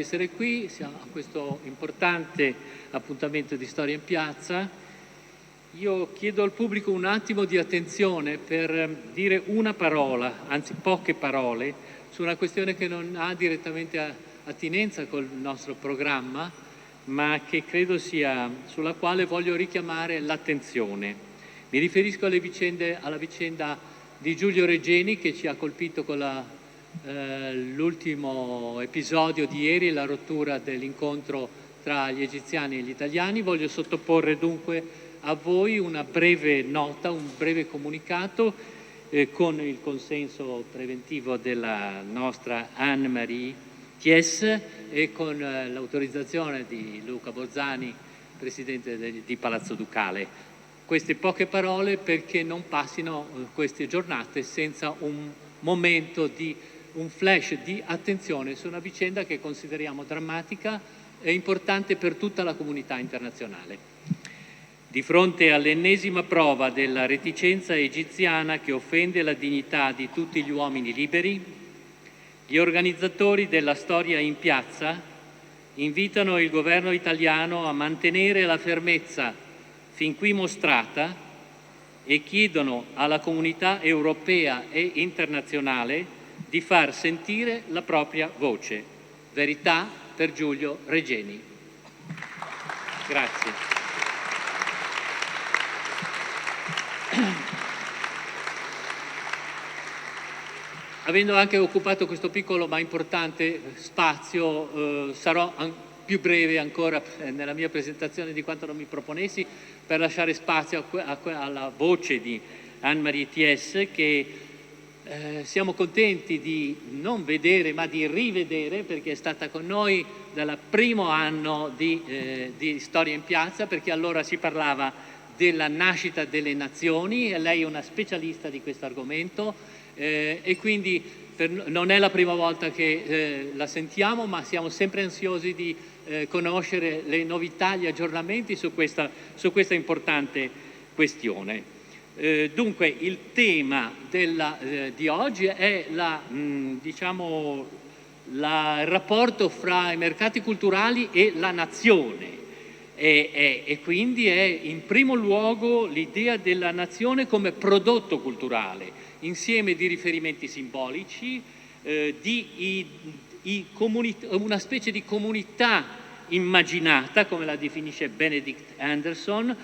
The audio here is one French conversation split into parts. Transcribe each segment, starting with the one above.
essere qui, siamo a questo importante appuntamento di Storia in Piazza. Io chiedo al pubblico un attimo di attenzione per dire una parola, anzi poche parole, su una questione che non ha direttamente attinenza col nostro programma, ma che credo sia sulla quale voglio richiamare l'attenzione. Mi riferisco alla vicenda di Giulio Regeni, che ci ha colpito con l'ultimo episodio di ieri, la rottura dell'incontro tra gli egiziani e gli italiani. Voglio sottoporre dunque a voi una breve nota, un breve comunicato con il consenso preventivo della nostra Anne-Marie Thiès e con l'autorizzazione di Luca Borzani, Presidente di Palazzo Ducale. Queste poche parole perché non passino queste giornate senza un momento un flash di attenzione su una vicenda che consideriamo drammatica e importante per tutta la comunità internazionale. Di fronte all'ennesima prova della reticenza egiziana che offende la dignità di tutti gli uomini liberi, gli organizzatori della Storia in Piazza invitano il governo italiano a mantenere la fermezza fin qui mostrata e chiedono alla comunità europea e internazionale di far sentire la propria voce. Verità per Giulio Regeni. Grazie. Avendo anche occupato questo piccolo ma importante spazio, sarò più breve ancora nella mia presentazione di quanto non mi proponessi, per lasciare spazio alla voce di Anne-Marie Thiès, che siamo contenti di non vedere ma di rivedere, perché è stata con noi dal primo anno di Storia in Piazza, perché allora si parlava della nascita delle nazioni e lei è una specialista di questo argomento e quindi non è la prima volta che la sentiamo, ma siamo sempre ansiosi di conoscere le novità, gli aggiornamenti su questa importante questione. Dunque il tema di oggi è il rapporto fra i mercati culturali e la nazione e quindi è in primo luogo l'idea della nazione come prodotto culturale, insieme di riferimenti simbolici, una specie di comunità immaginata, come la definisce Benedict Anderson,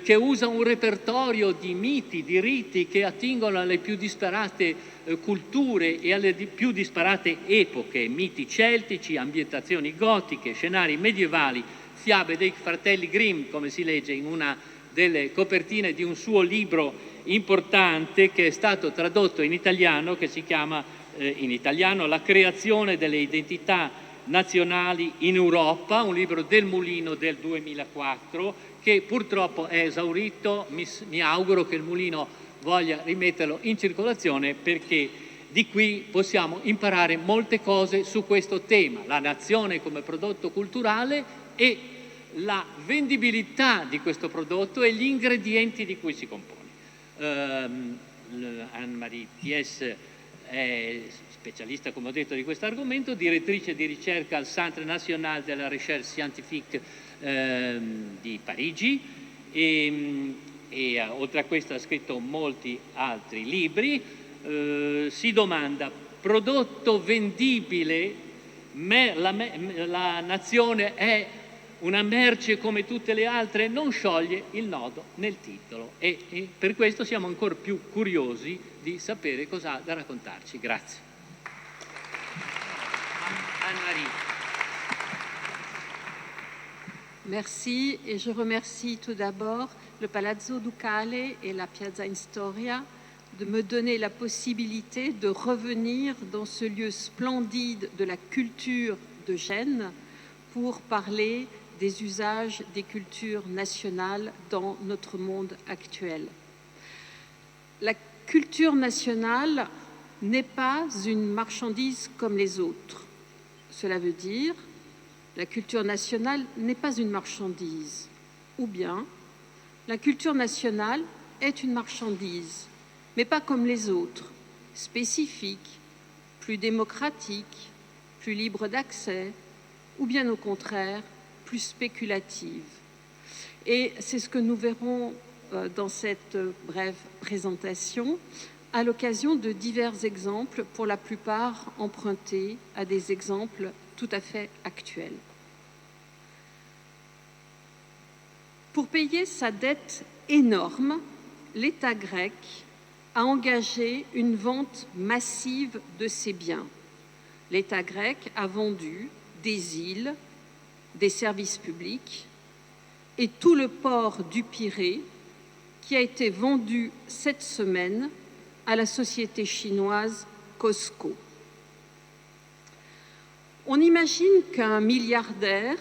che usa un repertorio di miti, di riti che attingono alle più disparate culture e alle più disparate epoche, miti celtici, ambientazioni gotiche, scenari medievali, fiabe dei fratelli Grimm, come si legge in una delle copertine di un suo libro importante che è stato tradotto in italiano, che si chiama in italiano La creazione delle identità nazionali in Europa, un libro del Mulino del 2004, che purtroppo è esaurito. Mi auguro che il Mulino voglia rimetterlo in circolazione, perché di qui possiamo imparare molte cose su questo tema, la nazione come prodotto culturale e la vendibilità di questo prodotto e gli ingredienti di cui si compone. Anne-Marie Thiès è specialista, come ho detto, di questo argomento, direttrice di ricerca al Centre National de la Recherche Scientifique di Parigi e oltre a questo ha scritto molti altri libri. Si domanda: prodotto vendibile, la nazione è una merce come tutte le altre? Non scioglie il nodo nel titolo e per questo siamo ancora più curiosi di sapere cosa ha da raccontarci. Grazie. Anne-Marie. Merci, et je remercie tout d'abord le Palazzo Ducale et la Piazza in Storia de me donner la possibilité de revenir dans ce lieu splendide de la culture de Gênes pour parler des usages des cultures nationales dans notre monde actuel. La culture nationale n'est pas une marchandise comme les autres. Cela veut dire la culture nationale n'est pas une marchandise, ou bien la culture nationale est une marchandise, mais pas comme les autres, spécifique, plus démocratique, plus libre d'accès, ou bien au contraire plus spéculative. Et c'est ce que nous verrons dans cette brève présentation à l'occasion de divers exemples, pour la plupart empruntés à des exemples tout à fait actuels. Pour payer sa dette énorme, l'État grec a engagé une vente massive de ses biens. L'État grec a vendu des îles, des services publics et tout le port du Pirée qui a été vendu cette semaine à la société chinoise COSCO. On imagine qu'un milliardaire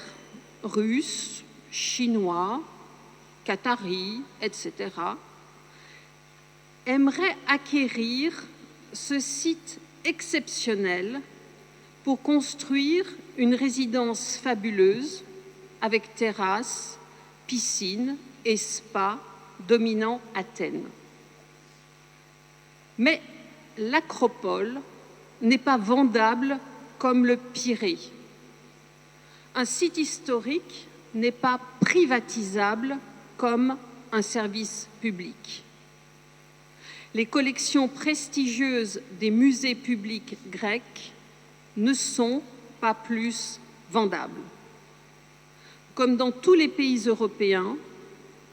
russe, chinois, qatari, etc., aimerait acquérir ce site exceptionnel pour construire une résidence fabuleuse avec terrasse, piscine et spa dominant Athènes. Mais l'acropole n'est pas vendable comme le Pirée. Un site historique n'est pas privatisable comme un service public. Les collections prestigieuses des musées publics grecs ne sont pas plus vendables. Comme dans tous les pays européens,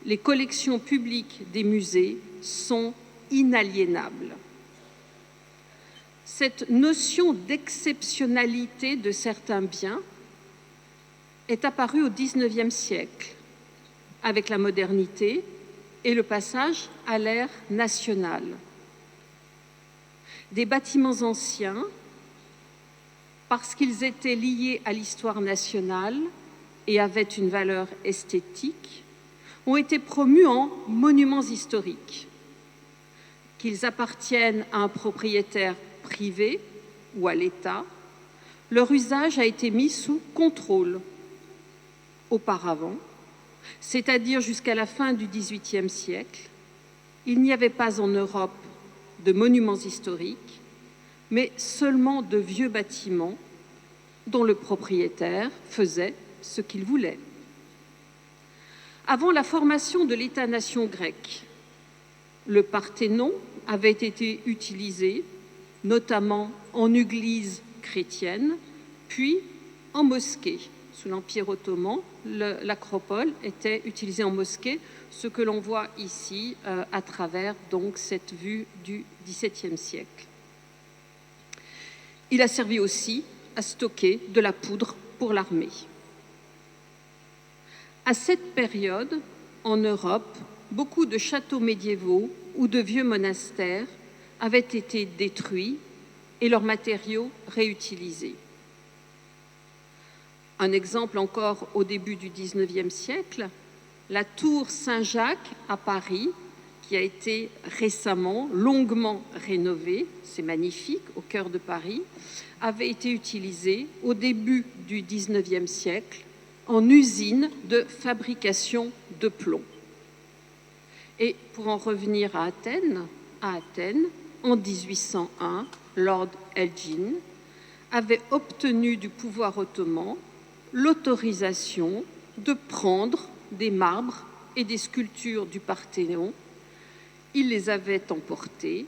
les collections publiques des musées sont inaliénables. Cette notion d'exceptionnalité de certains biens est apparue au XIXe siècle, avec la modernité et le passage à l'ère nationale. Des bâtiments anciens, parce qu'ils étaient liés à l'histoire nationale et avaient une valeur esthétique, ont été promus en monuments historiques. Qu'ils appartiennent à un propriétaire privé ou à l'État, leur usage a été mis sous contrôle. Auparavant, c'est-à-dire jusqu'à la fin du XVIIIe siècle, il n'y avait pas en Europe de monuments historiques, mais seulement de vieux bâtiments dont le propriétaire faisait ce qu'il voulait. Avant la formation de l'État-nation grec, le Parthénon avait été utilisé notamment en église chrétienne, puis en mosquée. Sous l'Empire ottoman, l'acropole était utilisée en mosquée, ce que l'on voit ici à travers donc cette vue du XVIIe siècle. Il a servi aussi à stocker de la poudre pour l'armée. À cette période, en Europe, beaucoup de châteaux médiévaux ou de vieux monastères avaient été détruits et leurs matériaux réutilisés. Un exemple encore au début du XIXe siècle, la tour Saint-Jacques à Paris, qui a été récemment, longuement rénovée, c'est magnifique, au cœur de Paris, avait été utilisée au début du XIXe siècle en usine de fabrication de plomb. Et pour en revenir à Athènes, en 1801, Lord Elgin avait obtenu du pouvoir ottoman l'autorisation de prendre des marbres et des sculptures du Parthénon. Il les avait emportés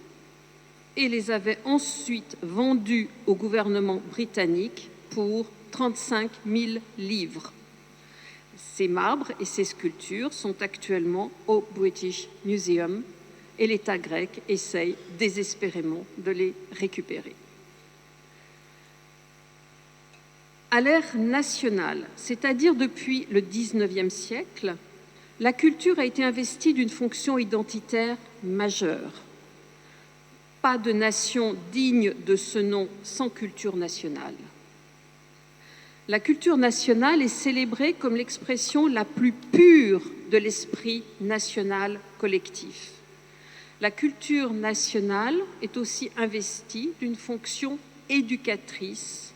et les avait ensuite vendus au gouvernement britannique pour 35 000 livres. Ces marbres et ces sculptures sont actuellement au British Museum et l'État grec essaye désespérément de les récupérer. À l'ère nationale, c'est-à-dire depuis le XIXe siècle, la culture a été investie d'une fonction identitaire majeure. Pas de nation digne de ce nom sans culture nationale. La culture nationale est célébrée comme l'expression la plus pure de l'esprit national collectif. La culture nationale est aussi investie d'une fonction éducatrice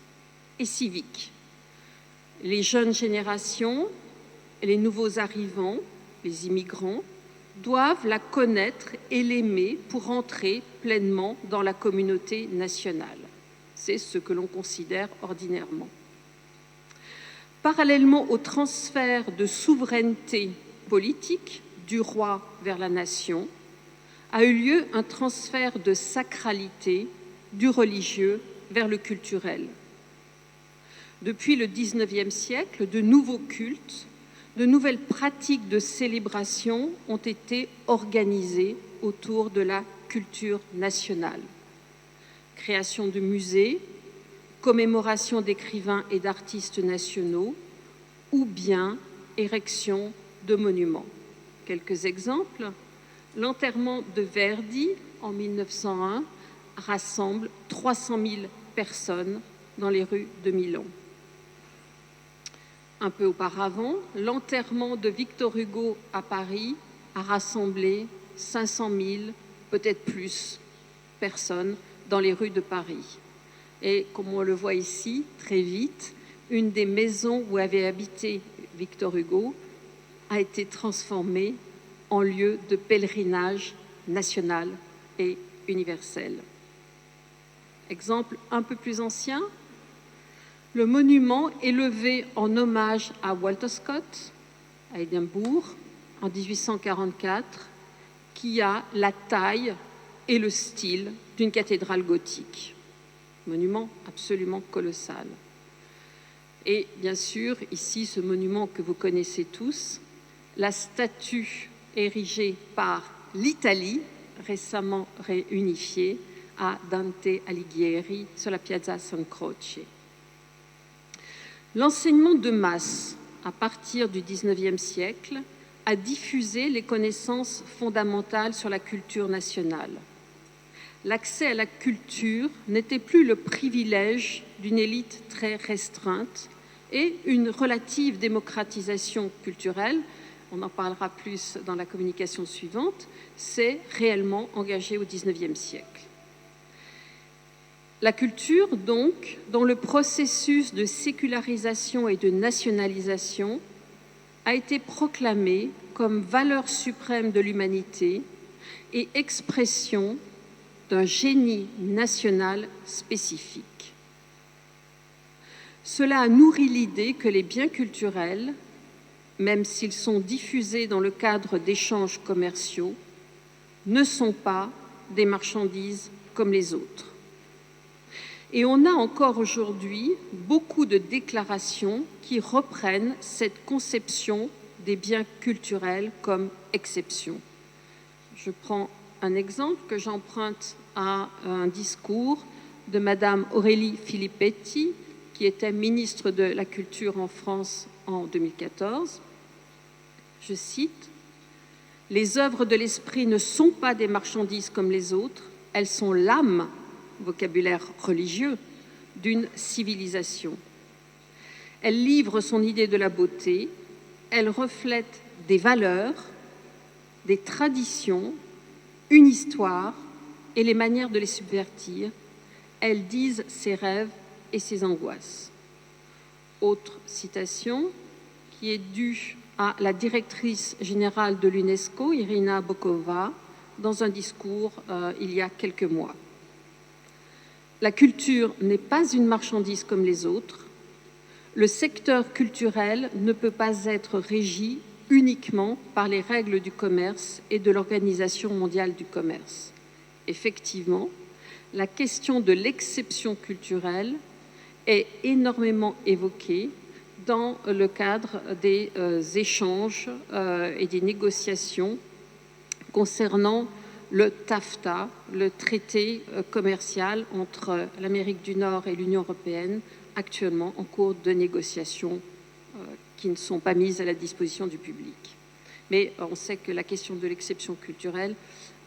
et civique. Les jeunes générations et les nouveaux arrivants, les immigrants, doivent la connaître et l'aimer pour entrer pleinement dans la communauté nationale. C'est ce que l'on considère ordinairement. Parallèlement au transfert de souveraineté politique du roi vers la nation, a eu lieu un transfert de sacralité du religieux vers le culturel. Depuis le XIXe siècle, de nouveaux cultes, de nouvelles pratiques de célébration ont été organisées autour de la culture nationale. Création de musées, commémoration d'écrivains et d'artistes nationaux, ou bien érection de monuments. Quelques exemples. L'enterrement de Verdi en 1901 rassemble 300 000 personnes dans les rues de Milan. Un peu auparavant, l'enterrement de Victor Hugo à Paris a rassemblé 500 000, peut-être plus, personnes dans les rues de Paris. Et comme on le voit ici, très vite, une des maisons où avait habité Victor Hugo a été transformée en lieu de pèlerinage national et universel. Exemple un peu plus ancien, le monument élevé en hommage à Walter Scott, à Édimbourg, en 1844, qui a la taille et le style d'une cathédrale gothique. Monument absolument colossal. Et bien sûr, ici, ce monument que vous connaissez tous, la statue érigée par l'Italie, récemment réunifiée, à Dante Alighieri, sur la Piazza San Croce. L'enseignement de masse, à partir du XIXe siècle, a diffusé les connaissances fondamentales sur la culture nationale. L'accès à la culture n'était plus le privilège d'une élite très restreinte et une relative démocratisation culturelle, on en parlera plus dans la communication suivante, s'est réellement engagée au XIXe siècle. La culture, donc, dans le processus de sécularisation et de nationalisation, a été proclamée comme valeur suprême de l'humanité et expression d'un génie national spécifique. Cela a nourri l'idée que les biens culturels, même s'ils sont diffusés dans le cadre d'échanges commerciaux, ne sont pas des marchandises comme les autres. Et on a encore aujourd'hui beaucoup de déclarations qui reprennent cette conception des biens culturels comme exception. Je prends un exemple que j'emprunte à un discours de Madame Aurélie Filippetti, qui était ministre de la Culture en France en 2014. Je cite, « Les œuvres de l'esprit ne sont pas des marchandises comme les autres, elles sont l'âme, vocabulaire religieux, d'une civilisation. Elle livre son idée de la beauté, elle reflète des valeurs, des traditions, une histoire et les manières de les subvertir. Elles disent ses rêves et ses angoisses. » Autre citation qui est due à la directrice générale de l'UNESCO, Irina Bokova, dans un discours il y a quelques mois. La culture n'est pas une marchandise comme les autres. Le secteur culturel ne peut pas être régi uniquement par les règles du commerce et de l'Organisation mondiale du commerce. Effectivement, la question de l'exception culturelle est énormément évoquée dans le cadre des échanges et des négociations concernant le TAFTA, le traité commercial entre l'Amérique du Nord et l'Union européenne, actuellement en cours de négociations qui ne sont pas mises à la disposition du public. Mais on sait que la question de l'exception culturelle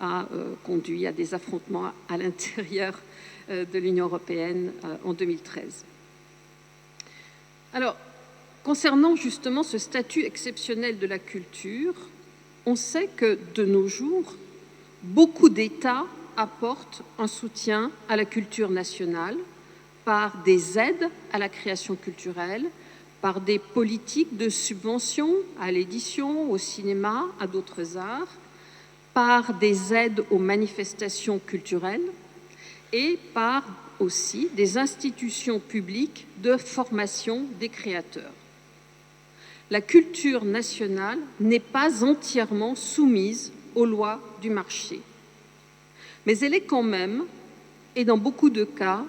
a conduit à des affrontements à l'intérieur de l'Union européenne en 2013. Alors, concernant justement ce statut exceptionnel de la culture, on sait que de nos jours, beaucoup d'États apportent un soutien à la culture nationale par des aides à la création culturelle, par des politiques de subvention à l'édition, au cinéma, à d'autres arts, par des aides aux manifestations culturelles et par aussi des institutions publiques de formation des créateurs. la culture nationale n'est pas entièrement soumise aux lois du marché. Mais elle est quand même, et dans beaucoup de cas,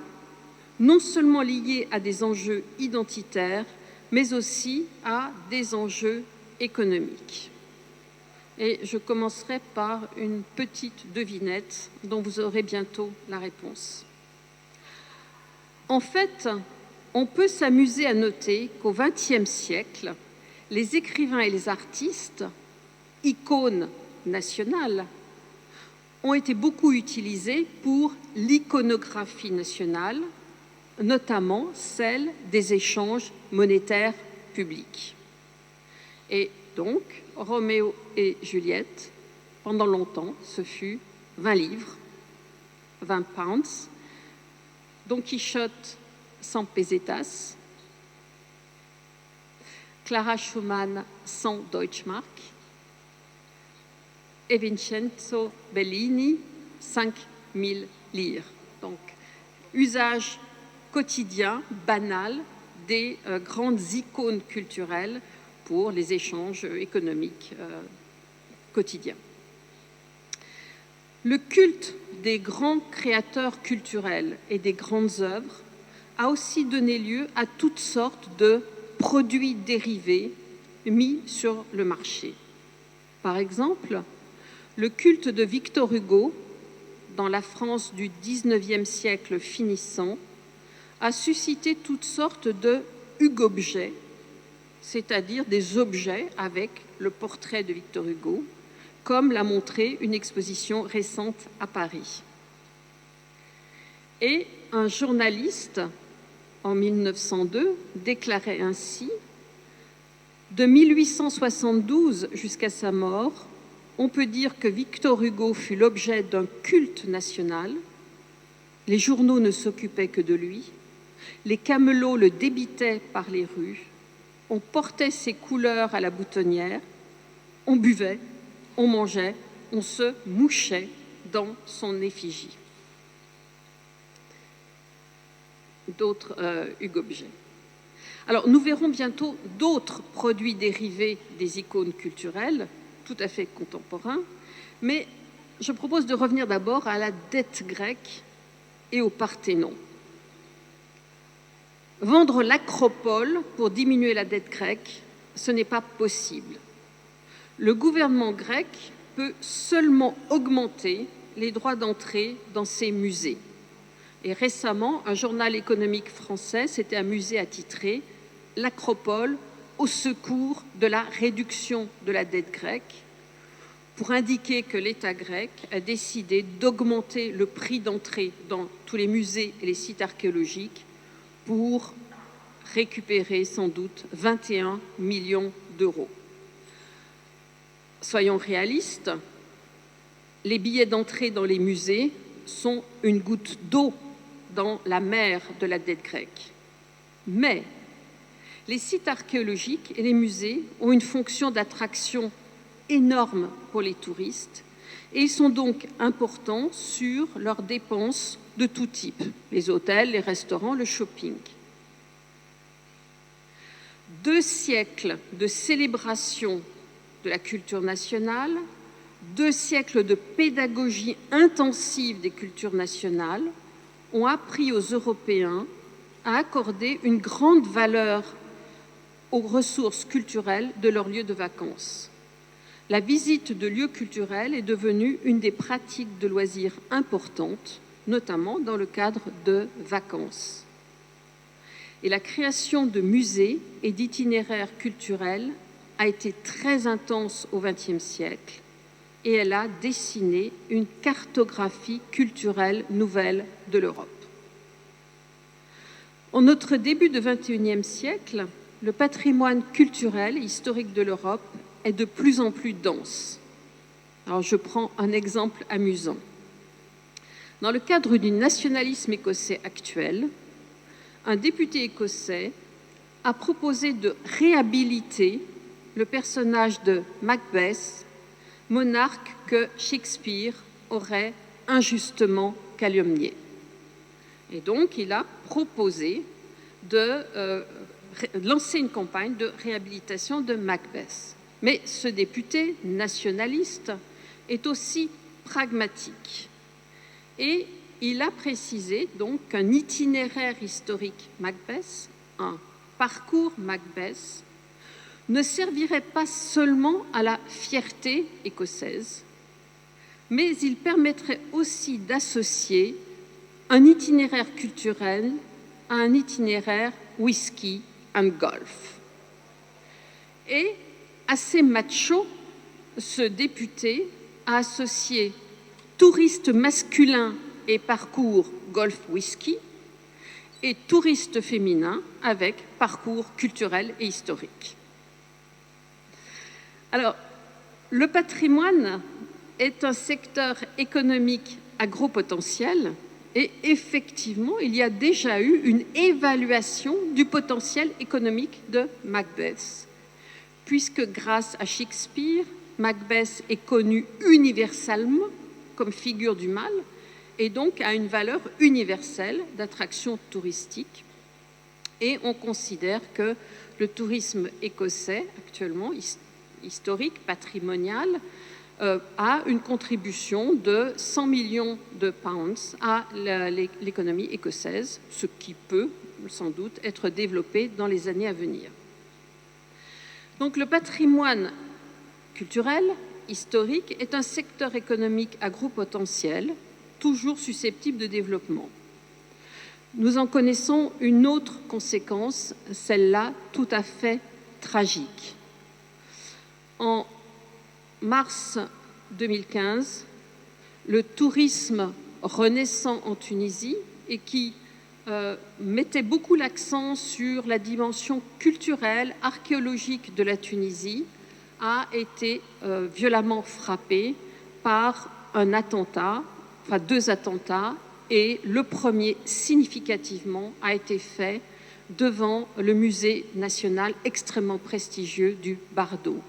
non seulement liée à des enjeux identitaires, mais aussi à des enjeux économiques. Et je commencerai par une petite devinette dont vous aurez bientôt la réponse. En fait, on peut s'amuser à noter qu'au XXe siècle, les écrivains et les artistes, icônes nationales, ont été beaucoup utilisés pour l'iconographie nationale, notamment celle des échanges monétaires publics. Et donc, Roméo et Juliette, pendant longtemps, ce fut 20 livres, 20 pounds, Don Quichotte, 100 pesetas, Clara Schumann, 100 Deutschmark, et Vincenzo Bellini, 5000 lire. Donc, usage quotidien, banal, des grandes icônes culturelles pour les échanges économiques quotidiens. Le culte des grands créateurs culturels et des grandes œuvres a aussi donné lieu à toutes sortes de produits dérivés mis sur le marché. Par exemple, le culte de Victor Hugo, dans la France du XIXe siècle finissant, a suscité toutes sortes de hugobjets, c'est-à-dire des objets avec le portrait de Victor Hugo, comme l'a montré une exposition récente à Paris. Et un journaliste, en 1902, déclarait ainsi « De 1872 jusqu'à sa mort, on peut dire que Victor Hugo fut l'objet d'un culte national. Les journaux ne s'occupaient que de lui. Les camelots le débitaient par les rues. On portait ses couleurs à la boutonnière. On buvait, on mangeait, on se mouchait dans son effigie. » D'autres hugobjets. Alors, nous verrons bientôt d'autres produits dérivés des icônes culturelles, tout à fait contemporains, mais je propose de revenir d'abord à la dette grecque et au Parthénon. Vendre l'Acropole pour diminuer la dette grecque, ce n'est pas possible. Le gouvernement grec peut seulement augmenter les droits d'entrée dans ses musées. Et récemment, un journal économique français s'était amusé à titrer « L'Acropole au secours de la réduction de la dette grecque » pour indiquer que l'État grec a décidé d'augmenter le prix d'entrée dans tous les musées et les sites archéologiques pour récupérer sans doute 21 millions d'euros. Soyons réalistes, les billets d'entrée dans les musées sont une goutte d'eau dans la mer de la dette grecque. Mais les sites archéologiques et les musées ont une fonction d'attraction énorme pour les touristes et ils sont donc importants sur leurs dépenses de tout type, les hôtels, les restaurants, le shopping. 2 siècles de célébration de la culture nationale, 2 siècles de pédagogie intensive des cultures nationales ont appris aux Européens à accorder une grande valeur aux ressources culturelles de leurs lieux de vacances. La visite de lieux culturels est devenue une des pratiques de loisirs importantes, notamment dans le cadre de vacances. Et la création de musées et d'itinéraires culturels a été très intense au XXe siècle et elle a dessiné une cartographie culturelle nouvelle de l'Europe. En notre début de XXIe siècle, le patrimoine culturel et historique de l'Europe est de plus en plus dense. Alors, je prends un exemple amusant. Dans le cadre du nationalisme écossais actuel, un député écossais a proposé de réhabiliter le personnage de Macbeth, monarque que Shakespeare aurait injustement calomnié. Et donc, il a proposé de lancer une campagne de réhabilitation de Macbeth. Mais ce député nationaliste est aussi pragmatique. Et il a précisé donc qu'un itinéraire historique Macbeth, un parcours Macbeth, ne servirait pas seulement à la fierté écossaise, mais il permettrait aussi d'associer un itinéraire culturel à un itinéraire whisky and golf. Et assez macho, ce député a associé touristes masculins et parcours golf whisky et touristes féminins avec parcours culturel et historique. Alors, le patrimoine est un secteur économique à gros potentiel et effectivement, il y a déjà eu une évaluation du potentiel économique de Macbeth, puisque grâce à Shakespeare, Macbeth est connu universellement comme figure du mal et donc a une valeur universelle d'attraction touristique. Et on considère que le tourisme écossais, actuellement historique, patrimonial, a une contribution de 100 millions de pounds à l'économie écossaise, ce qui peut sans doute être développé dans les années à venir. Donc le patrimoine culturel, historique, est un secteur économique à gros potentiel, toujours susceptible de développement. Nous en connaissons une autre conséquence, celle-là tout à fait tragique. En mars 2015, le tourisme renaissant en Tunisie et qui mettait beaucoup l'accent sur la dimension culturelle, archéologique de la Tunisie, a été violemment frappé par un attentat, enfin 2 attentats, et le premier, significativement, a été fait devant le musée national extrêmement prestigieux du Bardo.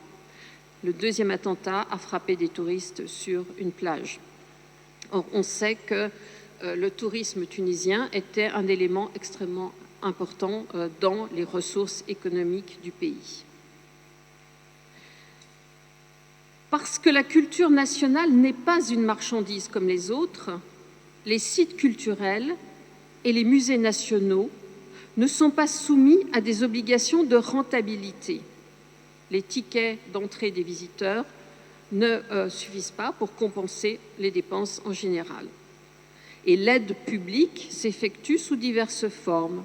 Le deuxième attentat a frappé des touristes sur une plage. Or, on sait que le tourisme tunisien était un élément extrêmement important dans les ressources économiques du pays. Parce que la culture nationale n'est pas une marchandise comme les autres, les sites culturels et les musées nationaux ne sont pas soumis à des obligations de rentabilité. Les tickets d'entrée des visiteurs ne suffisent pas pour compenser les dépenses en général. Et l'aide publique s'effectue sous diverses formes.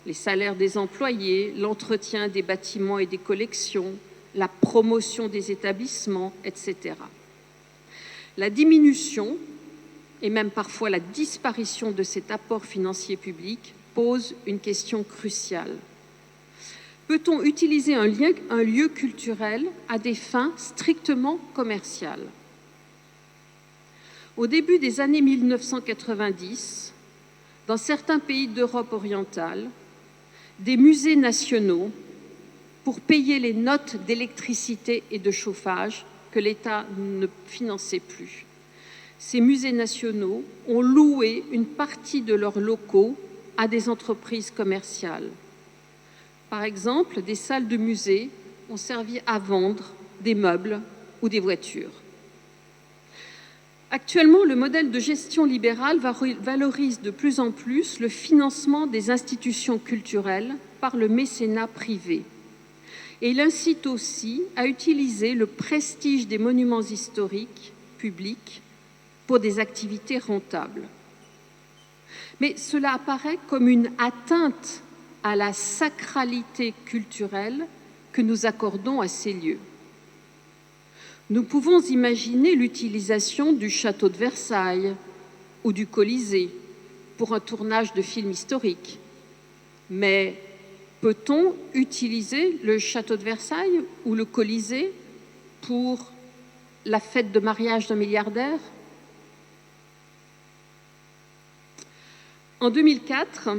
Les salaires des employés, l'entretien des bâtiments et des collections, la promotion des établissements, etc. La diminution et même parfois la disparition de cet apport financier public pose une question cruciale. Peut-on utiliser un lieu culturel à des fins strictement commerciales ? Au début des années 1990, dans certains pays d'Europe orientale, des musées nationaux, pour payer les notes d'électricité et de chauffage que l'État ne finançait plus, ces musées nationaux ont loué une partie de leurs locaux à des entreprises commerciales. Par exemple, des salles de musée ont servi à vendre des meubles ou des voitures. Actuellement, le modèle de gestion libérale valorise de plus en plus le financement des institutions culturelles par le mécénat privé. Et il incite aussi à utiliser le prestige des monuments historiques publics pour des activités rentables. Mais cela apparaît comme une atteinte à la sacralité culturelle que nous accordons à ces lieux. Nous pouvons imaginer l'utilisation du château de Versailles ou du Colisée pour un tournage de film historique. Mais peut-on utiliser le château de Versailles ou le Colisée pour la fête de mariage d'un milliardaire ? En 2004,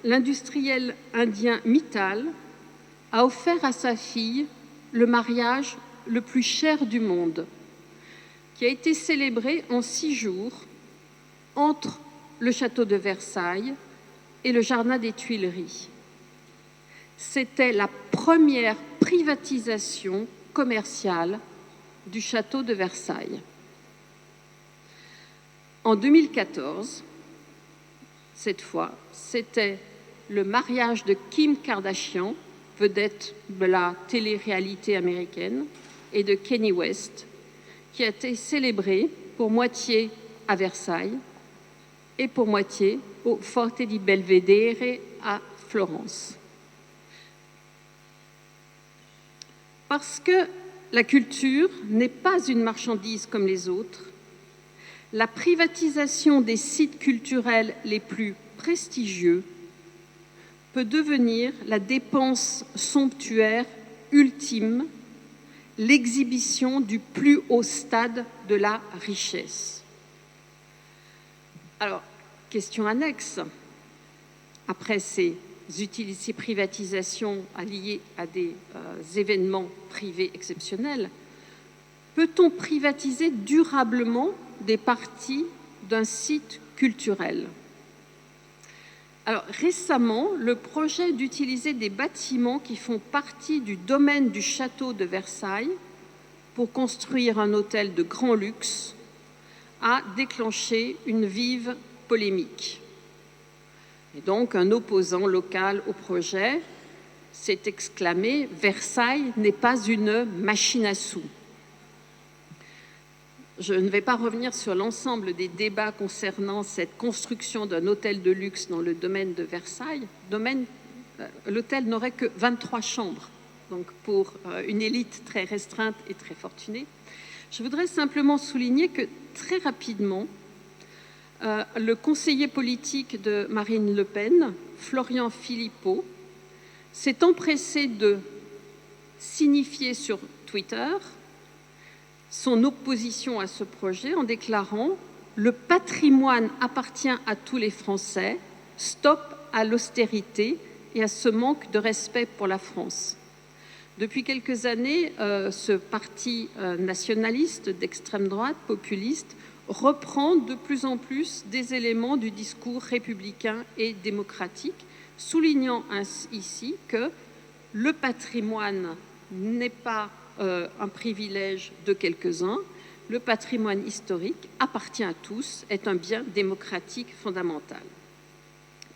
l'industriel indien Mittal a offert à sa fille le mariage le plus cher du monde, qui a été célébré en 6 jours entre le château de Versailles et le jardin des Tuileries. C'était la première privatisation commerciale du château de Versailles. En 2014, cette fois, c'était le mariage de Kim Kardashian, vedette de la télé-réalité américaine, et de Kanye West, qui a été célébré pour moitié à Versailles et pour moitié au Forte di Belvedere à Florence. Parce que la culture n'est pas une marchandise comme les autres, la privatisation des sites culturels les plus prestigieux peut devenir la dépense somptuaire ultime, l'exhibition du plus haut stade de la richesse. Alors, question annexe. Après ces privatisations liées à des événements privés exceptionnels, peut-on privatiser durablement des parties d'un site culturel? Alors, récemment, le projet d'utiliser des bâtiments qui font partie du domaine du château de Versailles pour construire un hôtel de grand luxe a déclenché une vive polémique. Et donc, un opposant local au projet s'est exclamé « Versailles n'est pas une machine à sous ». Je ne vais pas revenir sur l'ensemble des débats concernant cette construction d'un hôtel de luxe dans le domaine de Versailles. L'hôtel n'aurait que 23 chambres, donc pour une élite très restreinte et très fortunée. Je voudrais simplement souligner que très rapidement, le conseiller politique de Marine Le Pen, Florian Philippot, s'est empressé de signifier sur Twitter son opposition à ce projet en déclarant « Le patrimoine appartient à tous les Français, stop à l'austérité et à ce manque de respect pour la France ». Depuis quelques années, ce parti nationaliste d'extrême droite, populiste, reprend de plus en plus des éléments du discours républicain et démocratique, soulignant ici que le patrimoine n'est pas un privilège de quelques-uns, le patrimoine historique appartient à tous, est un bien démocratique fondamental.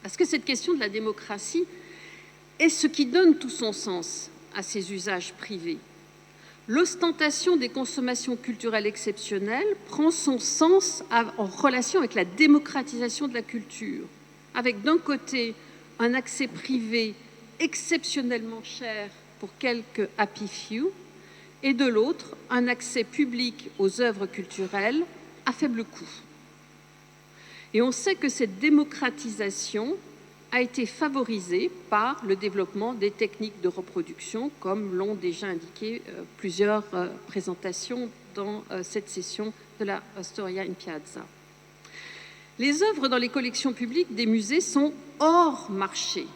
Parce que cette question de la démocratie est ce qui donne tout son sens à ces usages privés. L'ostentation des consommations culturelles exceptionnelles prend son sens en relation avec la démocratisation de la culture, avec d'un côté un accès privé exceptionnellement cher pour quelques happy few, et de l'autre, un accès public aux œuvres culturelles à faible coût. Et on sait que cette démocratisation a été favorisée par le développement des techniques de reproduction, comme l'ont déjà indiqué plusieurs présentations dans cette session de la Storia in Piazza. Les œuvres dans les collections publiques des musées sont hors marché,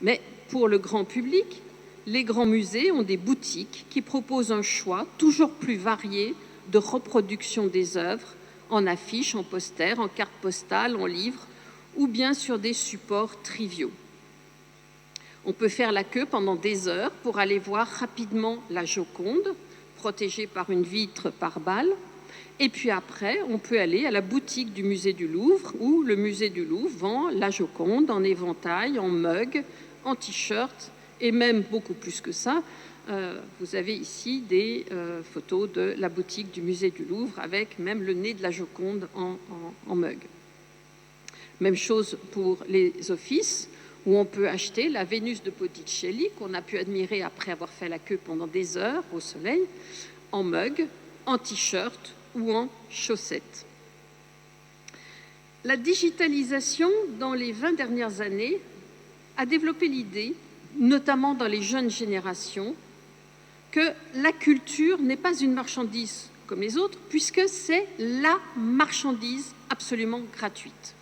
mais pour le grand public, les grands musées ont des boutiques qui proposent un choix toujours plus varié de reproduction des œuvres en affiches, en posters, en cartes postales, en livres ou bien sur des supports triviaux. On peut faire la queue pendant des heures pour aller voir rapidement la Joconde, protégée par une vitre par balle, et puis après, on peut aller à la boutique du musée du Louvre où le musée du Louvre vend la Joconde en éventail, en mug, en t-shirt, et même beaucoup plus que ça, vous avez ici des photos de la boutique du musée du Louvre avec même le nez de la Joconde en mug. Même chose pour les offices, où on peut acheter la Vénus de Botticelli, qu'on a pu admirer après avoir fait la queue pendant des heures au soleil, en mug, en t-shirt ou en chaussettes. La digitalisation, dans les 20 dernières années, a développé l'idée, notamment dans les jeunes générations, que la culture n'est pas une marchandise comme les autres, puisque c'est la marchandise absolument gratuite.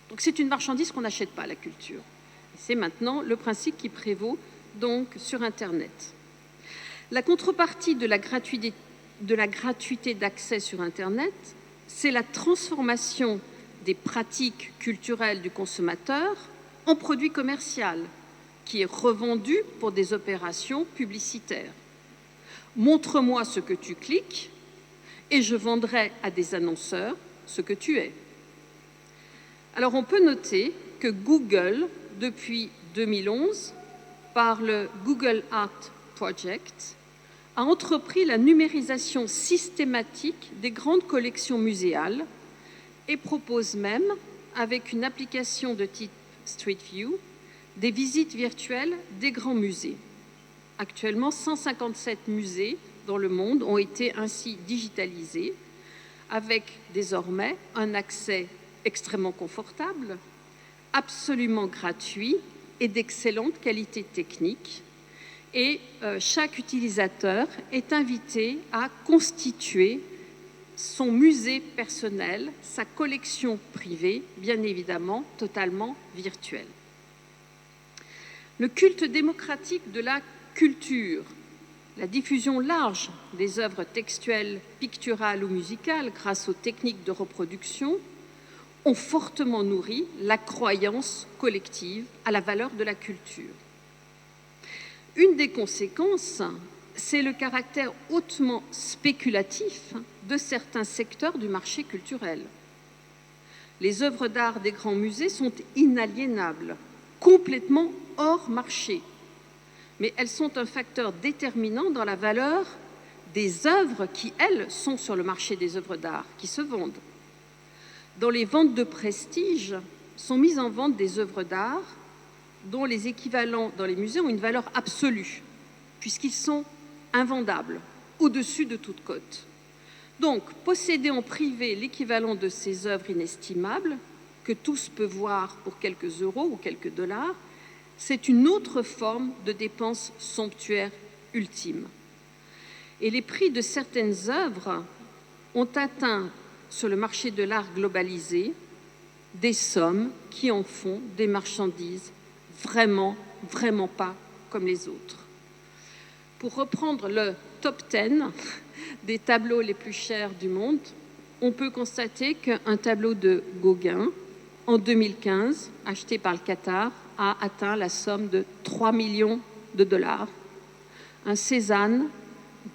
Donc c'est une marchandise qu'on n'achète pas, la culture. C'est maintenant le principe qui prévaut donc sur Internet. La contrepartie de la gratuité d'accès sur Internet, c'est la transformation des pratiques culturelles du consommateur en produit commercial, qui est revendu pour des opérations publicitaires. Montre-moi ce que tu cliques et je vendrai à des annonceurs ce que tu es. Alors on peut noter que Google, depuis 2011, par le Google Art Project, a entrepris la numérisation systématique des grandes collections muséales et propose même, avec une application de type Street View, des visites virtuelles des grands musées. Actuellement, 157 musées dans le monde ont été ainsi digitalisés, avec désormais un accès extrêmement confortable, absolument gratuit et d'excellente qualité technique. Et chaque utilisateur est invité à constituer son musée personnel, sa collection privée, bien évidemment totalement virtuelle. Le culte démocratique de la culture, la diffusion large des œuvres textuelles, picturales ou musicales grâce aux techniques de reproduction ont fortement nourri la croyance collective à la valeur de la culture. Une des conséquences, c'est le caractère hautement spéculatif de certains secteurs du marché culturel. Les œuvres d'art des grands musées sont inaliénables, complètement hors marché, mais elles sont un facteur déterminant dans la valeur des œuvres qui, elles, sont sur le marché des œuvres d'art, qui se vendent. Dans les ventes de prestige, sont mises en vente des œuvres d'art dont les équivalents dans les musées ont une valeur absolue, puisqu'ils sont invendables, au-dessus de toute cote. Donc, posséder en privé l'équivalent de ces œuvres inestimables, que tous peuvent voir pour quelques euros ou quelques dollars, c'est une autre forme de dépense somptuaire ultime. Et les prix de certaines œuvres ont atteint, sur le marché de l'art globalisé, des sommes qui en font des marchandises vraiment pas comme les autres. Pour reprendre le top 10 des tableaux les plus chers du monde, on peut constater qu'un tableau de Gauguin, en 2015, acheté par le Qatar, a atteint la somme de 3 millions de dollars. Un Cézanne,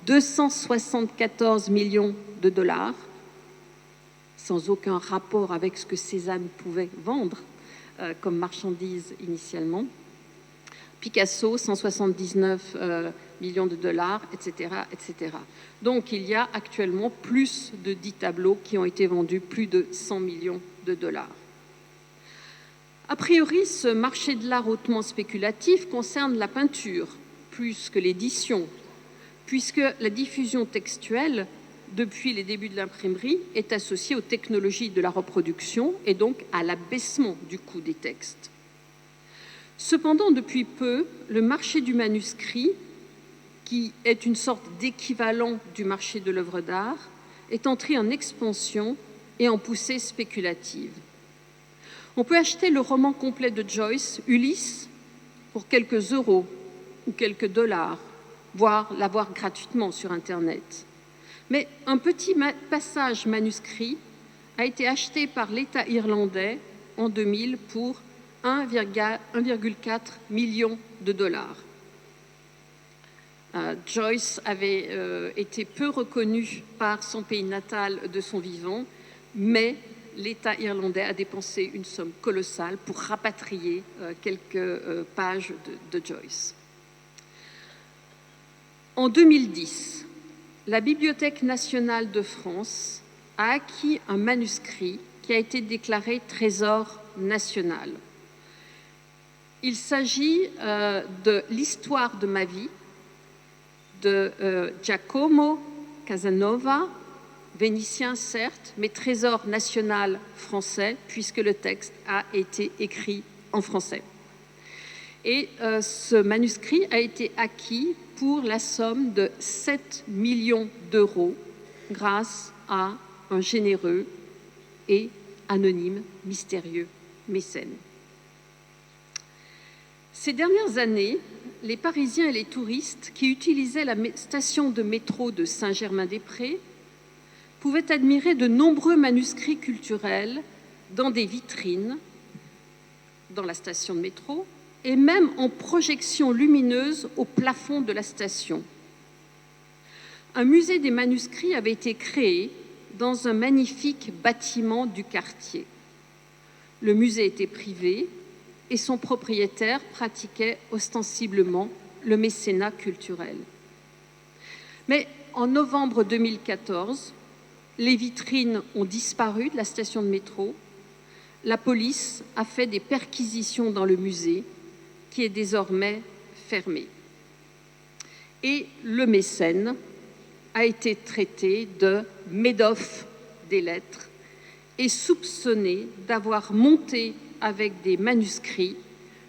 274 millions de dollars, sans aucun rapport avec ce que Cézanne pouvait vendre comme marchandise initialement. Picasso, 179 millions de dollars, etc., etc. Donc, il y a actuellement plus de 10 tableaux qui ont été vendus plus de 100 millions de dollars. A priori, ce marché de l'art hautement spéculatif concerne la peinture plus que l'édition, puisque la diffusion textuelle, depuis les débuts de l'imprimerie, est associée aux technologies de la reproduction et donc à l'abaissement du coût des textes. Cependant, depuis peu, le marché du manuscrit, qui est une sorte d'équivalent du marché de l'œuvre d'art, est entré en expansion et en poussée spéculative. On peut acheter le roman complet de Joyce, Ulysse, pour quelques euros ou quelques dollars, voire l'avoir gratuitement sur Internet. Mais un petit passage manuscrit a été acheté par l'État irlandais en 2000 pour 1,4 million de dollars. Joyce avait été peu reconnu par son pays natal de son vivant, mais l'État irlandais a dépensé une somme colossale pour rapatrier quelques pages de Joyce. En 2010, la Bibliothèque nationale de France a acquis un manuscrit qui a été déclaré trésor national. Il s'agit de l'histoire de ma vie de Giacomo Casanova, vénitien certes, mais trésor national français, puisque le texte a été écrit en français. Et ce manuscrit a été acquis pour la somme de 7 millions d'euros grâce à un généreux et anonyme, mystérieux mécène. Ces dernières années, les Parisiens et les touristes qui utilisaient la station de métro de Saint-Germain-des-Prés pouvaient admirer de nombreux manuscrits culturels dans des vitrines dans la station de métro et même en projection lumineuse au plafond de la station. Un musée des manuscrits avait été créé dans un magnifique bâtiment du quartier. Le musée était privé et son propriétaire pratiquait ostensiblement le mécénat culturel. Mais en novembre 2014, les vitrines ont disparu de la station de métro. La police a fait des perquisitions dans le musée, qui est désormais fermé. Et le mécène a été traité de Madoff des lettres et soupçonné d'avoir monté avec des manuscrits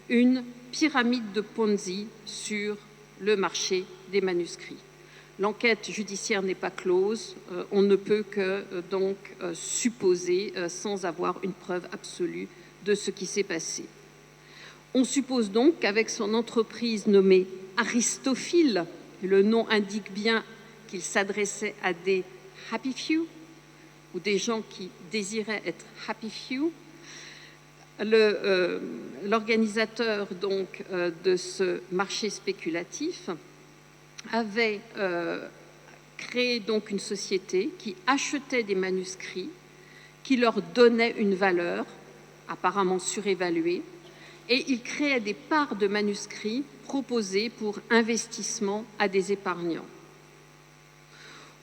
une pyramide de Ponzi sur le marché des manuscrits. L'enquête judiciaire n'est pas close, on ne peut que donc supposer sans avoir une preuve absolue de ce qui s'est passé. On suppose donc qu'avec son entreprise nommée Aristophile, le nom indique bien qu'il s'adressait à des happy few ou des gens qui désiraient être happy few, l'organisateur donc de ce marché spéculatif avait créé donc une société qui achetait des manuscrits, qui leur donnait une valeur apparemment surévaluée, et il créait des parts de manuscrits proposées pour investissement à des épargnants.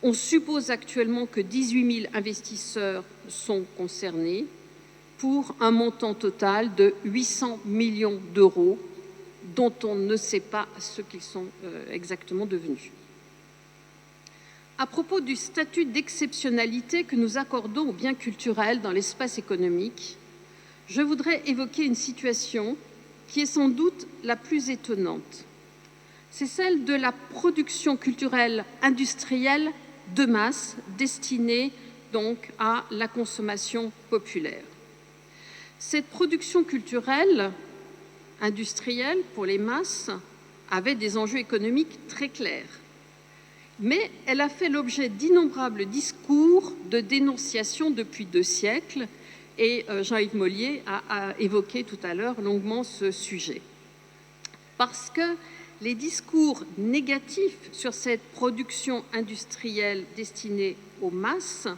On suppose actuellement que 18 000 investisseurs sont concernés pour un montant total de 800 millions d'euros dont on ne sait pas ce qu'ils sont exactement devenus. À propos du statut d'exceptionnalité que nous accordons aux biens culturels dans l'espace économique, je voudrais évoquer une situation qui est sans doute la plus étonnante. C'est celle de la production culturelle industrielle de masse destinée donc à la consommation populaire. Cette production culturelle industrielle pour les masses avait des enjeux économiques très clairs. Mais elle a fait l'objet d'innombrables discours de dénonciation depuis 2 siècles et Jean-Yves Mollier a évoqué tout à l'heure longuement ce sujet. Parce que les discours négatifs sur cette production industrielle destinée aux masses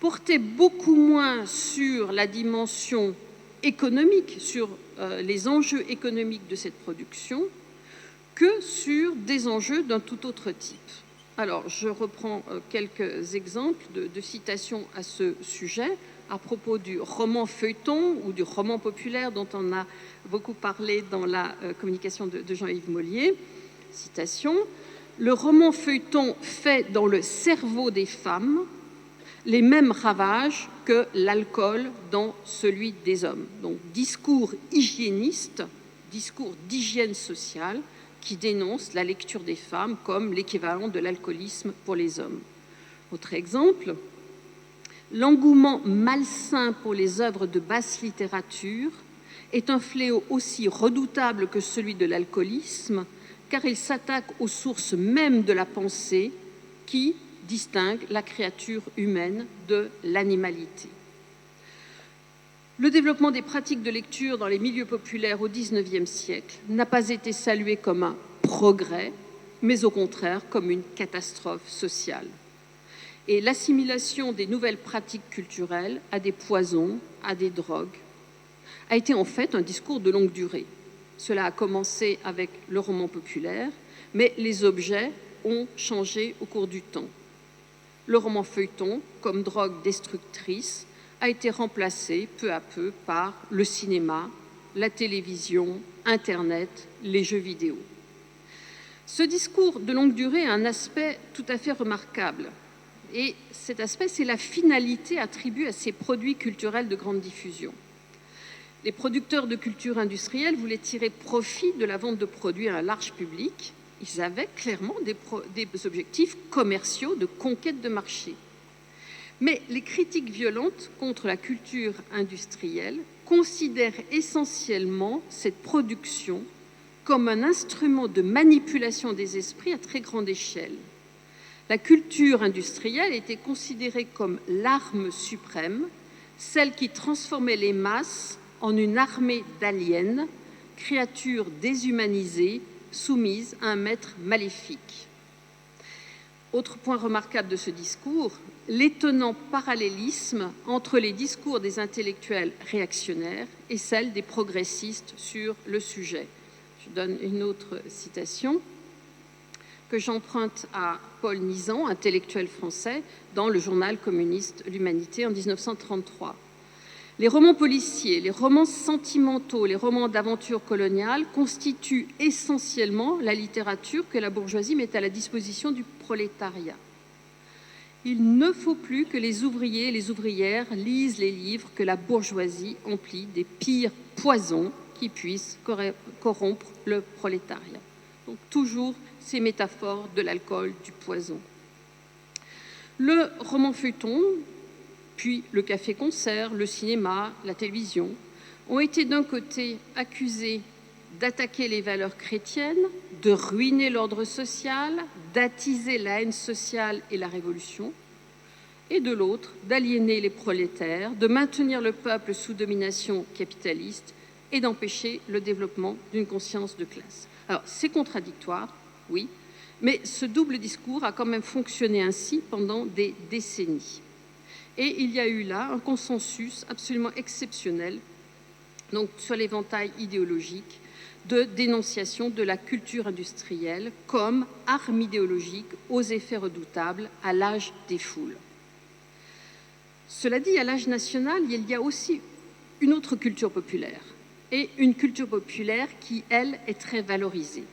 portaient beaucoup moins sur la dimension économique, sur les enjeux économiques de cette production, que sur des enjeux d'un tout autre type. Alors, je reprends quelques exemples de citations à ce sujet à propos du roman feuilleton ou du roman populaire dont on a beaucoup parlé dans la communication de Jean-Yves Mollier. Citation : « Le roman feuilleton fait dans le cerveau des femmes les mêmes ravages que l'alcool dans celui des hommes. » Donc, discours hygiéniste, discours d'hygiène sociale qui dénonce la lecture des femmes comme l'équivalent de l'alcoolisme pour les hommes. Autre exemple, l'engouement malsain pour les œuvres de basse littérature est un fléau aussi redoutable que celui de l'alcoolisme, car il s'attaque aux sources mêmes de la pensée qui distingue la créature humaine de l'animalité. Le développement des pratiques de lecture dans les milieux populaires au XIXe siècle n'a pas été salué comme un progrès, mais au contraire comme une catastrophe sociale. Et l'assimilation des nouvelles pratiques culturelles à des poisons, à des drogues, a été en fait un discours de longue durée. Cela a commencé avec le roman populaire, mais les objets ont changé au cours du temps. Le roman feuilleton, comme drogue destructrice, a été remplacé peu à peu par le cinéma, la télévision, Internet, les jeux vidéo. Ce discours de longue durée a un aspect tout à fait remarquable. Et cet aspect, c'est la finalité attribuée à ces produits culturels de grande diffusion. Les producteurs de culture industrielle voulaient tirer profit de la vente de produits à un large public. Ils avaient clairement des objectifs commerciaux de conquête de marché. Mais les critiques violentes contre la culture industrielle considèrent essentiellement cette production comme un instrument de manipulation des esprits à très grande échelle. La culture industrielle était considérée comme l'arme suprême, celle qui transformait les masses en une armée d'aliens créature déshumanisée, soumise à un maître maléfique. Autre point remarquable de ce discours, l'étonnant parallélisme entre les discours des intellectuels réactionnaires et celles des progressistes sur le sujet. Je donne une autre citation que j'emprunte à Paul Nizan, intellectuel français, dans le journal communiste L'Humanité en 1933. Les romans policiers, les romans sentimentaux, les romans d'aventure coloniale constituent essentiellement la littérature que la bourgeoisie met à la disposition du prolétariat. Il ne faut plus que les ouvriers et les ouvrières lisent les livres que la bourgeoisie emplit des pires poisons qui puissent corrompre le prolétariat. Donc toujours ces métaphores de l'alcool, du poison. Le roman feuilleton, puis le café-concert, le cinéma, la télévision, ont été d'un côté accusés d'attaquer les valeurs chrétiennes, de ruiner l'ordre social, d'attiser la haine sociale et la révolution, et de l'autre, d'aliéner les prolétaires, de maintenir le peuple sous domination capitaliste et d'empêcher le développement d'une conscience de classe. Alors, c'est contradictoire, oui, mais ce double discours a quand même fonctionné ainsi pendant des décennies. Et il y a eu là un consensus absolument exceptionnel donc, sur l'éventail idéologique de dénonciation de la culture industrielle comme arme idéologique aux effets redoutables à l'âge des foules. Cela dit, à l'âge national, il y a aussi une autre culture populaire, et une culture populaire qui, elle, est très valorisée.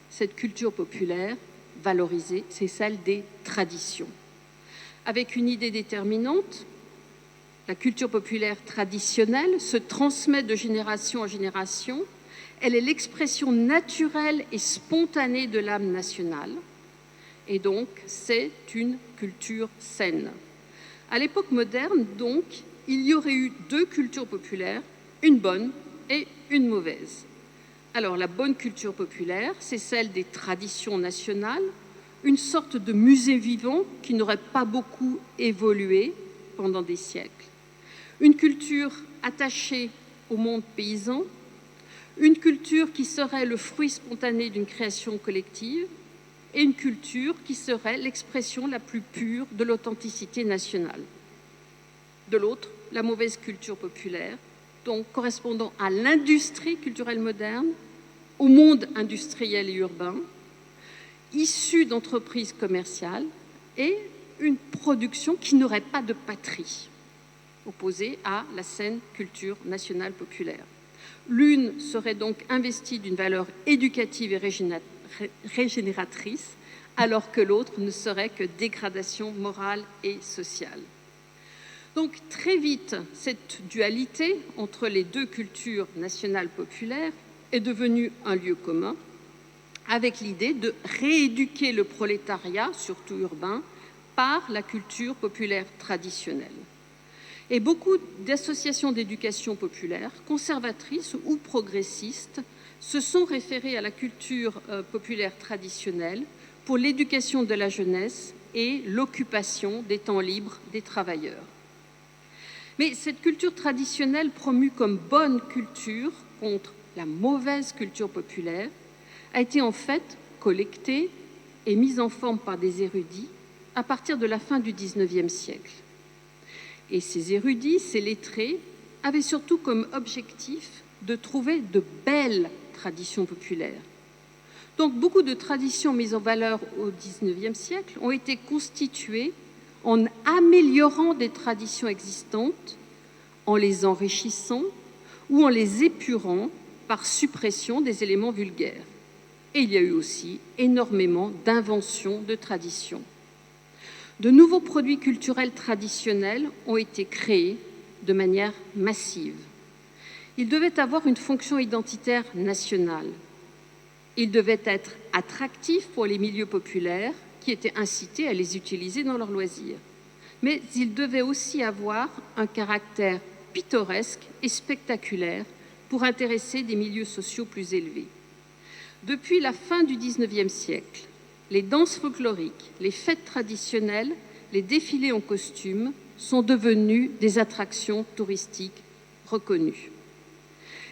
Cette culture populaire valorisée, c'est celle des traditions. Avec une idée déterminante, la culture populaire traditionnelle se transmet de génération en génération. Elle est l'expression naturelle et spontanée de l'âme nationale. Et donc, c'est une culture saine. À l'époque moderne, donc, il y aurait eu deux cultures populaires, une bonne et une mauvaise. Alors, la bonne culture populaire, c'est celle des traditions nationales, une sorte de musée vivant qui n'aurait pas beaucoup évolué pendant des siècles. Une culture attachée au monde paysan, une culture qui serait le fruit spontané d'une création collective et une culture qui serait l'expression la plus pure de l'authenticité nationale. De l'autre, la mauvaise culture populaire, donc correspondant à l'industrie culturelle moderne, au monde industriel et urbain, issue d'entreprises commerciales et une production qui n'aurait pas de patrie, opposée à la saine culture nationale populaire. L'une serait donc investie d'une valeur éducative et régénératrice, alors que l'autre ne serait que dégradation morale et sociale. Donc très vite, cette dualité entre les deux cultures nationales populaires est devenue un lieu commun, avec l'idée de rééduquer le prolétariat, surtout urbain, par la culture populaire traditionnelle. Et beaucoup d'associations d'éducation populaire, conservatrices ou progressistes, se sont référées à la culture populaire traditionnelle pour l'éducation de la jeunesse et l'occupation des temps libres des travailleurs. Mais cette culture traditionnelle promue comme bonne culture contre la mauvaise culture populaire a été en fait collectée et mise en forme par des érudits à partir de la fin du XIXe siècle. Et ces érudits, ces lettrés, avaient surtout comme objectif de trouver de belles traditions populaires. Donc beaucoup de traditions mises en valeur au XIXe siècle ont été constituées en améliorant des traditions existantes, en les enrichissant ou en les épurant par suppression des éléments vulgaires. Et il y a eu aussi énormément d'inventions de traditions. De nouveaux produits culturels traditionnels ont été créés de manière massive. Ils devaient avoir une fonction identitaire nationale. Ils devaient être attractifs pour les milieux populaires qui étaient incités à les utiliser dans leurs loisirs. Mais ils devaient aussi avoir un caractère pittoresque et spectaculaire pour intéresser des milieux sociaux plus élevés. Depuis la fin du XIXe siècle, les danses folkloriques, les fêtes traditionnelles, les défilés en costume sont devenus des attractions touristiques reconnues.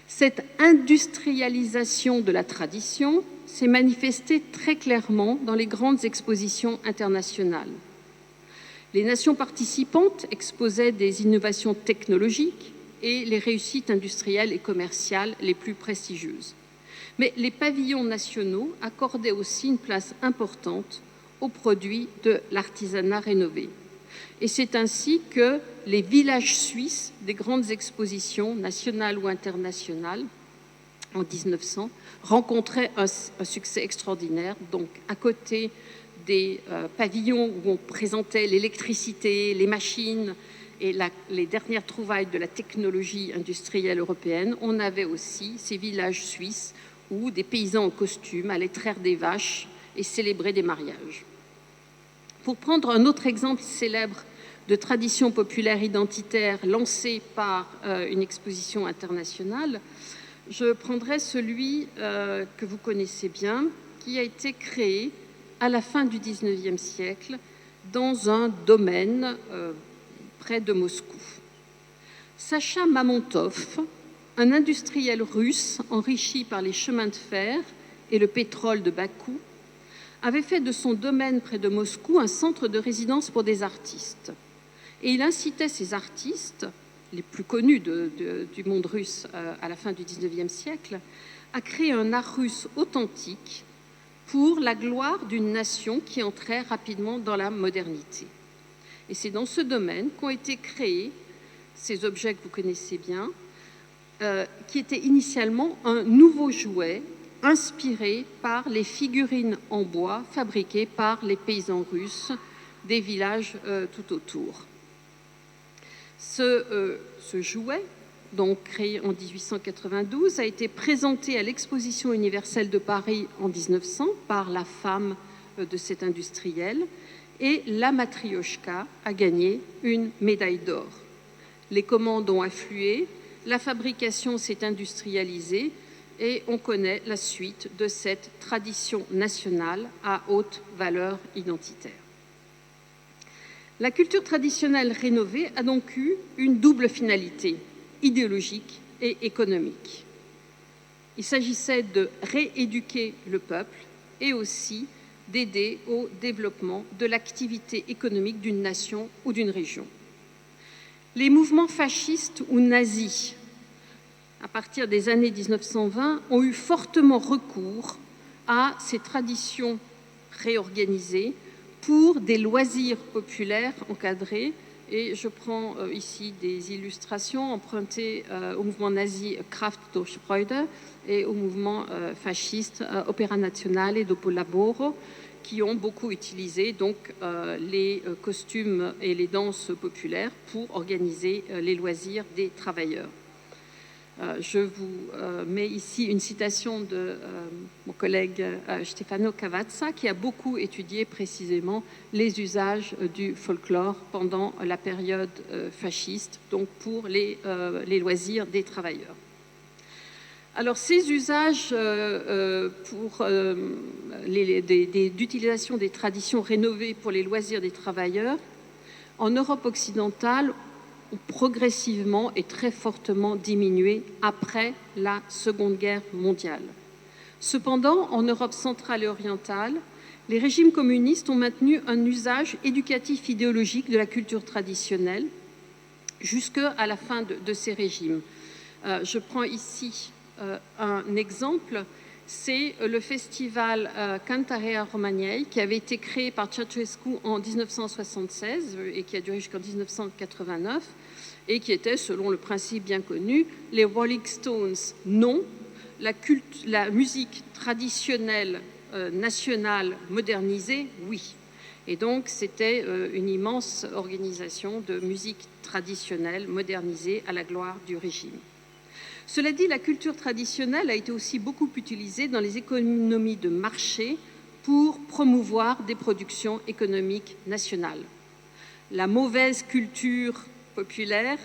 Cette industrialisation de la tradition s'est manifestée très clairement dans les grandes expositions internationales. Les nations participantes exposaient des innovations technologiques et les réussites industrielles et commerciales les plus prestigieuses. Mais les pavillons nationaux accordaient aussi une place importante aux produits de l'artisanat rénové. Et c'est ainsi que les villages suisses des grandes expositions nationales ou internationales en 1900 rencontraient un succès extraordinaire. Donc, à côté des pavillons où on présentait l'électricité, les machines et les dernières trouvailles de la technologie industrielle européenne, on avait aussi ces villages suisses où des paysans en costume allaient traire des vaches et célébrer des mariages. Pour prendre un autre exemple célèbre de tradition populaire identitaire lancée par une exposition internationale, je prendrai celui que vous connaissez bien, qui a été créé à la fin du XIXe siècle dans un domaine près de Moscou. Sacha Mamontov, un industriel russe enrichi par les chemins de fer et le pétrole de Bakou, avait fait de son domaine près de Moscou un centre de résidence pour des artistes. Et il incitait ces artistes, les plus connus du monde russe à la fin du XIXe siècle, à créer un art russe authentique pour la gloire d'une nation qui entrait rapidement dans la modernité. Et c'est dans ce domaine qu'ont été créés ces objets que vous connaissez bien, qui étaient initialement un nouveau jouet inspiré par les figurines en bois fabriquées par les paysans russes des villages tout autour. Ce jouet, donc créé en 1892, a été présenté à l'Exposition universelle de Paris en 1900 par la femme de cet industriel, et la Matrioshka a gagné une médaille d'or. Les commandes ont afflué, la fabrication s'est industrialisée et on connaît la suite de cette tradition nationale à haute valeur identitaire. La culture traditionnelle rénovée a donc eu une double finalité, idéologique et économique. Il s'agissait de rééduquer le peuple et aussi d'aider au développement de l'activité économique d'une nation ou d'une région. Les mouvements fascistes ou nazis, à partir des années 1920, ont eu fortement recours à ces traditions réorganisées pour des loisirs populaires encadrés. Et je prends ici des illustrations empruntées au mouvement nazi Kraft durch Freude et au mouvement fasciste Opera Nazionale dopo Lavoro, qui ont beaucoup utilisé donc, les costumes et les danses populaires pour organiser les loisirs des travailleurs. Je vous mets ici une citation de mon collègue Stefano Cavazza, qui a beaucoup étudié précisément les usages du folklore pendant la période fasciste, donc pour les loisirs des travailleurs. Alors, ces usages d'utilisation des traditions rénovées pour les loisirs des travailleurs, en Europe occidentale, ont progressivement et très fortement diminué après la Seconde Guerre mondiale. Cependant, en Europe centrale et orientale, les régimes communistes ont maintenu un usage éducatif idéologique de la culture traditionnelle jusqu'à la fin de ces régimes. Je prends ici un exemple, c'est le festival Cântarea României qui avait été créé par Ceausescu en 1976 et qui a duré jusqu'en 1989 et qui était, selon le principe bien connu, les Rolling Stones, non, la musique traditionnelle nationale modernisée, oui. Et donc, c'était une immense organisation de musique traditionnelle modernisée à la gloire du régime. Cela dit, la culture traditionnelle a été aussi beaucoup utilisée dans les économies de marché pour promouvoir des productions économiques nationales. La mauvaise culture populaire,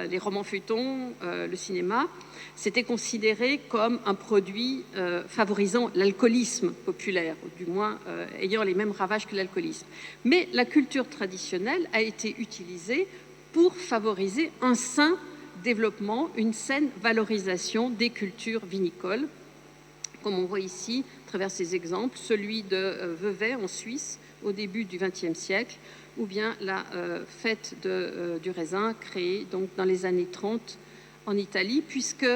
les romans feuilletons, le cinéma, c'était considéré comme un produit favorisant l'alcoolisme populaire, ou du moins ayant les mêmes ravages que l'alcoolisme. Mais la culture traditionnelle a été utilisée pour favoriser un sain développement, une saine valorisation des cultures vinicoles, comme on voit ici à travers ces exemples, celui de Vevey en Suisse au début du XXe siècle, ou bien la fête du raisin créée donc dans les années 30 en Italie, puisque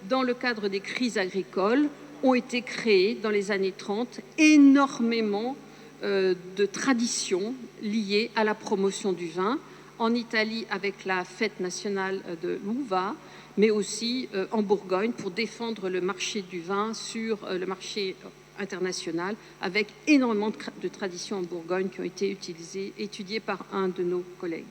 dans le cadre des crises agricoles ont été créées dans les années 30 énormément de traditions liées à la promotion du vin, en Italie avec la fête nationale de l'Uva, mais aussi en Bourgogne pour défendre le marché du vin sur le marché international, avec énormément de traditions en Bourgogne qui ont été étudiées par un de nos collègues.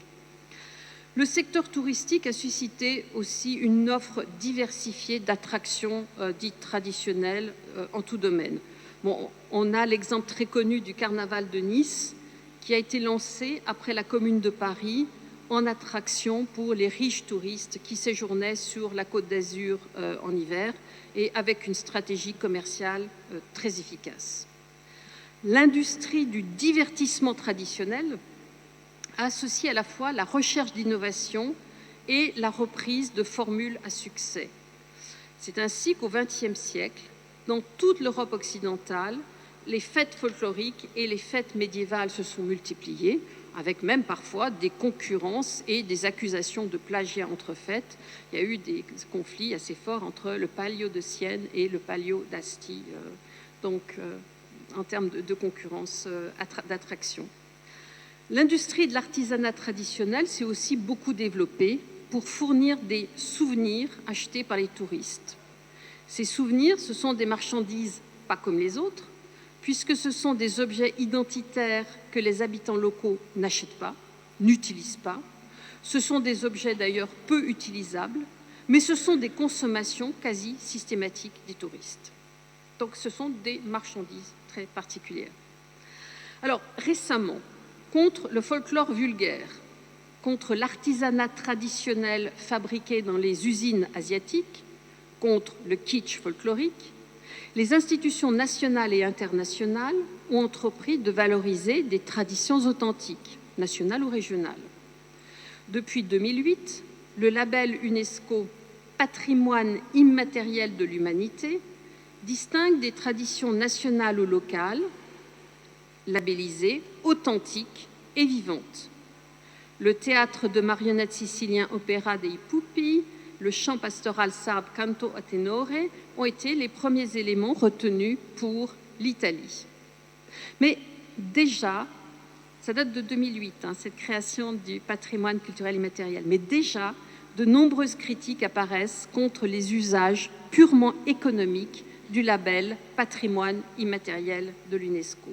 Le secteur touristique a suscité aussi une offre diversifiée d'attractions dites traditionnelles en tout domaine. Bon, on a l'exemple très connu du carnaval de Nice qui a été lancé après la Commune de Paris en attraction pour les riches touristes qui séjournaient sur la Côte d'Azur en hiver et avec une stratégie commerciale très efficace. L'industrie du divertissement traditionnel a associé à la fois la recherche d'innovation et la reprise de formules à succès. C'est ainsi qu'au XXe siècle, dans toute l'Europe occidentale, les fêtes folkloriques et les fêtes médiévales se sont multipliées, avec même parfois des concurrences et des accusations de plagiat entre fêtes. Il y a eu des conflits assez forts entre le Palio de Sienne et le Palio d'Asti, en termes de concurrence d'attraction. L'industrie de l'artisanat traditionnel s'est aussi beaucoup développée pour fournir des souvenirs achetés par les touristes. Ces souvenirs, ce sont des marchandises pas comme les autres, puisque ce sont des objets identitaires que les habitants locaux n'achètent pas, n'utilisent pas. Ce sont des objets d'ailleurs peu utilisables, mais ce sont des consommations quasi systématiques des touristes. Donc ce sont des marchandises très particulières. Alors récemment, contre le folklore vulgaire, contre l'artisanat traditionnel fabriqué dans les usines asiatiques, contre le kitsch folklorique, les institutions nationales et internationales ont entrepris de valoriser des traditions authentiques, nationales ou régionales. Depuis 2008, le label UNESCO Patrimoine immatériel de l'humanité distingue des traditions nationales ou locales, labellisées, authentiques et vivantes. Le théâtre de marionnettes sicilien Opera dei Pupi, le chant pastoral sarde Canto a tenore ont été les premiers éléments retenus pour l'Italie. Mais déjà, ça date de 2008, cette création du patrimoine culturel immatériel, mais déjà, de nombreuses critiques apparaissent contre les usages purement économiques du label patrimoine immatériel de l'UNESCO.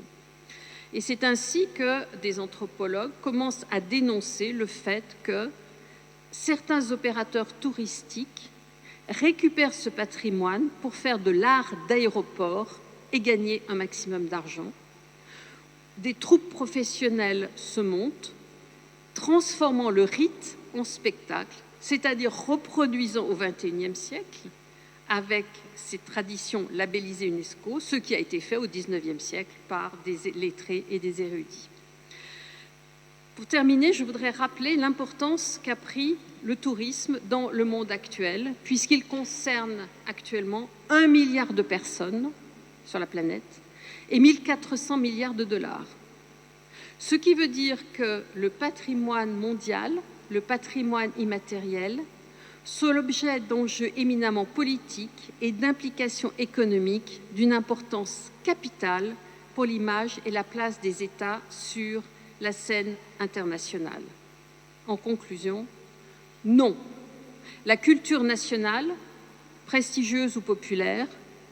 Et c'est ainsi que des anthropologues commencent à dénoncer le fait que certains opérateurs touristiques récupèrent ce patrimoine pour faire de l'art d'aéroport et gagner un maximum d'argent. Des troupes professionnelles se montent, transformant le rite en spectacle, c'est-à-dire reproduisant au XXIe siècle, avec ces traditions labellisées UNESCO, ce qui a été fait au XIXe siècle par des lettrés et des érudits. Pour terminer, je voudrais rappeler l'importance qu'a pris le tourisme dans le monde actuel, puisqu'il concerne actuellement 1 milliard de personnes sur la planète et 1 400 milliards de dollars. Ce qui veut dire que le patrimoine mondial, le patrimoine immatériel, sont l'objet d'enjeux éminemment politiques et d'implications économiques d'une importance capitale pour l'image et la place des États sur la scène internationale. En conclusion, non, la culture nationale, prestigieuse ou populaire,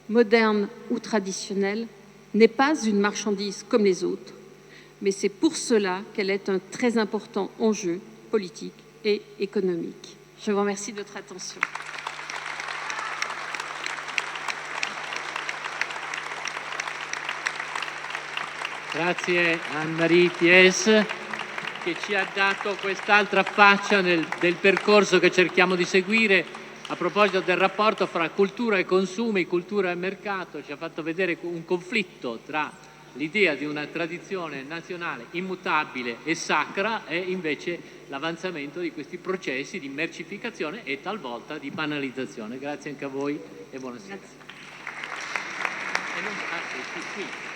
moderne ou traditionnelle, n'est pas une marchandise comme les autres, mais c'est pour cela qu'elle est un très important enjeu politique et économique. Je vous remercie de votre attention. Grazie Anne-Marie Thies, che ci ha dato quest'altra faccia del percorso che cerchiamo di seguire a proposito del rapporto fra cultura e consumi, cultura e mercato. Ci ha fatto vedere un conflitto tra l'idea di una tradizione nazionale immutabile e sacra è invece l'avanzamento di questi processi di mercificazione e talvolta di banalizzazione. Grazie anche a voi e buonasera. Grazie. Qui.